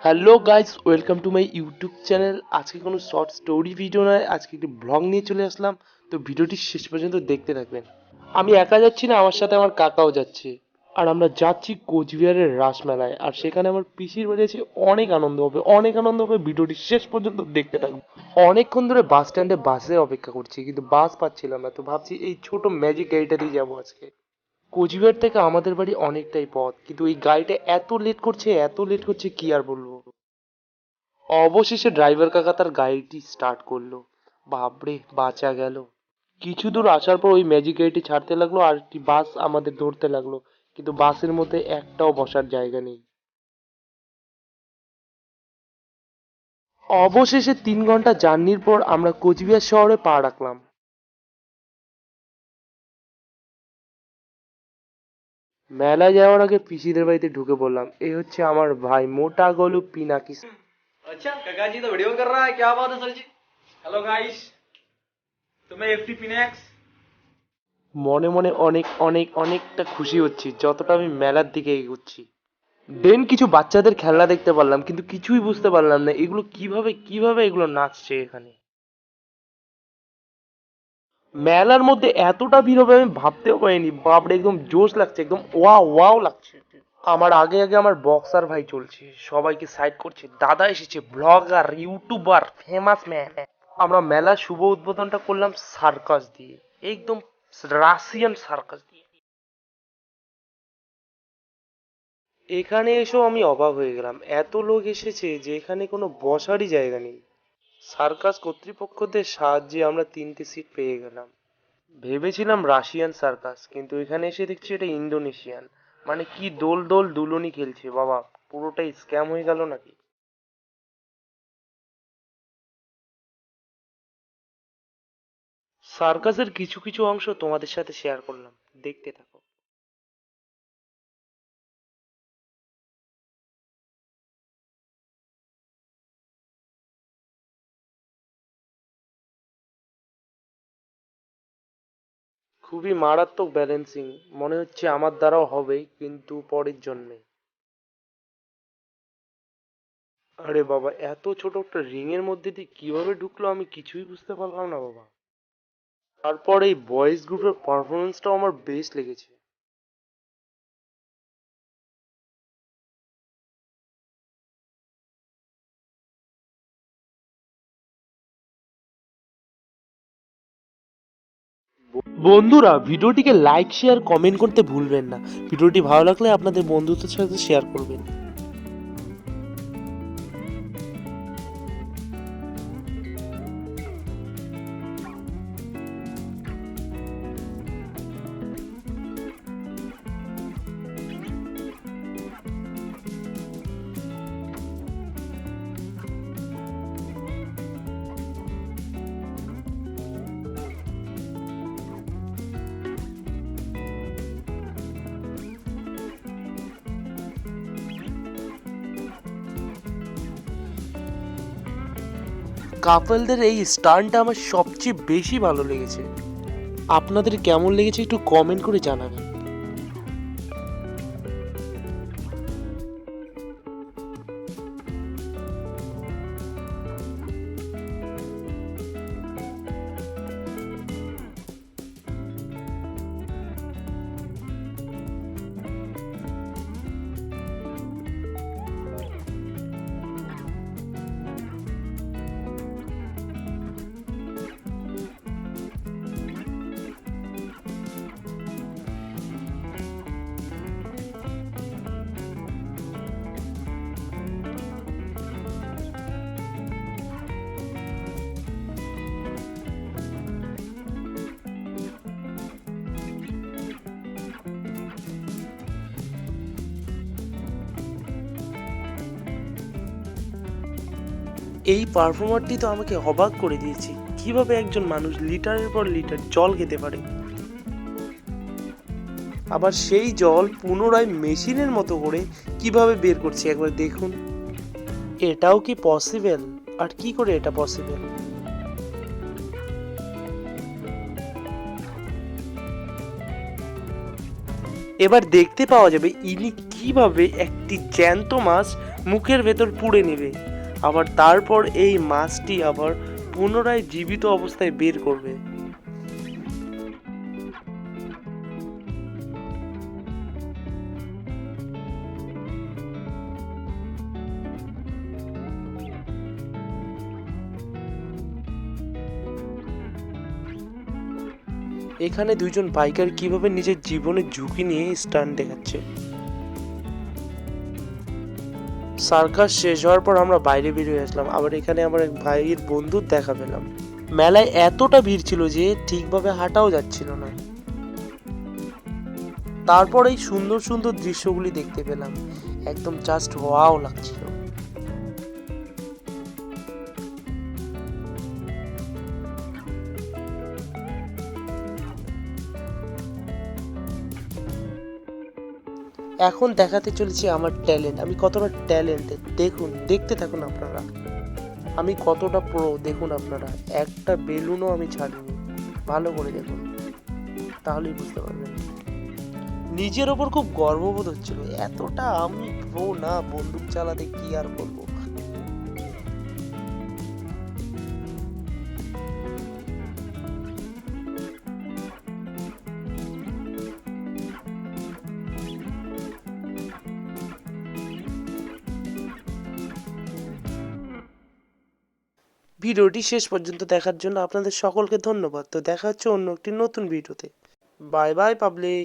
Hello guys, welcome to my YouTube channel. আজকে কোনো short story video নয়, আজকে একটি ব্লগ নিয়ে চলে আসলাম। তো ভিডিওটি শেষ পর্যন্ত দেখতে থাকবেন। আমি একা যাচ্ছি না, আমার সাথে আমার কাকাও যাচ্ছে। আর আমরা যাচ্ছি কোচবিহারের রাসমেলায়। আর সেখানে আমার পিসির বাড়ি আছে, অনেক আনন্দ হবে, অনেক আনন্দ হবে। ভিডিওটি শেষ পর্যন্ত দেখতে থাকবো। অনেকক্ষণ ধরে বাস স্ট্যান্ডে বাসের অপেক্ষা করছি, কিন্তু বাস পাচ্ছিলাম না। তো ভাবছি এই ছোট ম্যাজিক গাড়িটা দিয়ে যাবো আজকে। কোচবিহার থেকে আমাদের বাড়ি অনেকটাই পথ, কিন্তু এই গাড়িটা এত লেট করছে কি আর বলবো। অবশেষে ড্রাইভার কাকা তার গাড়িটি স্টার্ট করলো। বাপরে, বাঁচা গেল। কিছু দূর আসার পর ওই ম্যাজিক গাড়িটি ছাড়তে লাগলো, আর একটি বাস আমাদের ধরতে লাগলো। কিন্তু বাসের মধ্যে একটাও বসার জায়গা নেই। অবশেষে 3 ঘন্টা জার্নির পর আমরা কোচবিহার শহরে পা রাখলাম। মেলায় যাওয়ার আগে পিসিদের বাড়িতে ঢুকে পড়লাম। এই হচ্ছে আমার ভাই মোটা গলু পিনাকি। अच्छा काका जी तो वीडियो कर रहा है, क्या बात है सर जी। हेलो गाइस, तो मैं एफटी पिनेक्स। মনে মনে অনেকটা খুশি হচ্ছি যতটা আমি মেলার দিকে এগোচ্ছি। দেন কিছু বাচ্চাদের খেলনা দেখতে পারলাম, কিন্তু কিছুই বুঝতে পারলাম না এগুলো কিভাবে এগুলো নাচছে এখানে। মেলার মধ্যে এতটা ভিড় হবে আমি ভাবতেও পারিনি। বাপরে, একদম জোশ লাগছে, একদম ওয়াও ওয়াও লাগছে। আমার আগে আগে আমার বক্সার ভাই চলছে, সবাইকে সাইড করছে। দাদা এসেছে, ব্লগার, ইউটিউবার, ফেমাস ম্যান। আমরা মেলার শুভ উদ্বোধনটা করলাম সার্কাস দিয়ে, একদম রাশিয়ান সার্কাস দিয়ে। এখানে এসেও আমি অবাক হয়ে গেলাম, এত লোক এসেছে যে এখানে কোনো বসারই জায়গা নেই। সার্কাস কর্তৃপক্ষদের সাহায্যে আমরা 3টে সিট পেয়ে গেলাম। ভেবেছিলাম রাশিয়ান সার্কাস, কিন্তু এখানে এসে দেখছি এটা ইন্দোনেশিয়ান। মানে কি দোল দোল দুলুনি খেলছে বাবা, পুরোটাই স্ক্যাম হয়ে গেল নাকি। সার্কাসের কিছু কিছু অংশ তোমাদের সাথে শেয়ার করলাম, দেখতে থাকো। খুবই মারাত্মক ব্যালেন্সিং, মনে হচ্ছে আমার দ্বারাও হবে, কিন্তু পরের জন্মে। আরে বাবা, এত ছোট একটা রিং এর মধ্যে দিয়ে কিভাবে ঢুকলো আমি কিছুই বুঝতে পারলাম না বাবা। তারপর এই বয়েজ গ্রুপের পারফরমেন্সটাও আমার বেশ লেগেছে। বন্ধুরা, ভিডিওটিকে লাইক শেয়ার কমেন্ট করতে ভুলবেন না। ভিডিওটি ভালো লাগলে আপনাদের বন্ধুদের সাথে শেয়ার করবেন। কাপলদের এই স্টান্টটা আমার সবচেয়ে বেশি ভালো লেগেছে। আপনাদের কেমন লেগেছে একটু কমেন্ট করে জানাবেন। এই পারফর্মারটি তো আমাকে অবাক করে দিয়েছে, কিভাবে একজন মানুষ লিটারের পর লিটার জল খেতে পারে, আবার সেই জল পুনরায় মেশিনের মতো করে কিভাবে বের করছে একবার দেখুন। এটাও কি পসিবল? আর কি করে এটা পসিবল? এবার দেখতে পাওয়া যাবে ইনি কিভাবে একটি জ্যান্ত মাছ মুখের ভেতর পুড়ে নেবে, আবার তারপর এই মাছটি আবার পুনরায় জীবিত অবস্থায় বের করবে। এখানে দুইজন বাইকার কিভাবে নিজের জীবনের ঝুঁকি নিয়ে স্টান্ট দেখাচ্ছে। সার্কাস শেষ হওয়ার পর আমরা বাইরে বেরিয়ে আসলাম, আবার এখানে আমার এক ভাইয়ের বন্ধুর দেখা পেলাম। মেলায় এতটা ভিড় ছিল যে ঠিকভাবে হাঁটাও যাচ্ছিল না। তারপর এই সুন্দর সুন্দর দৃশ্যগুলি দেখতে পেলাম, একদম জাস্ট ওয়াও লাগছিল। এখন দেখাতে চলেছি আমার ট্যালেন্ট, আমি কতটা ট্যালেন্টেড দেখুন, দেখতে থাকুন আপনারা, আমি কতটা প্রো দেখুন আপনারা। একটা বেলুনও আমি ছাড়িনি, ভালো করে দেখুন, তাহলেই বুঝতে পারবেন। নিজের ওপর খুব গর্ববোধ হচ্ছিল, এতটা আমি প্রো না বন্দুক চালাতে, কি আর বলবো। ভিডিওটি শেষ পর্যন্ত দেখার জন্য আপনাদের সকলকে ধন্যবাদ। তো দেখা হচ্ছে অন্য একটি নতুন ভিডিওতে। Bye bye public.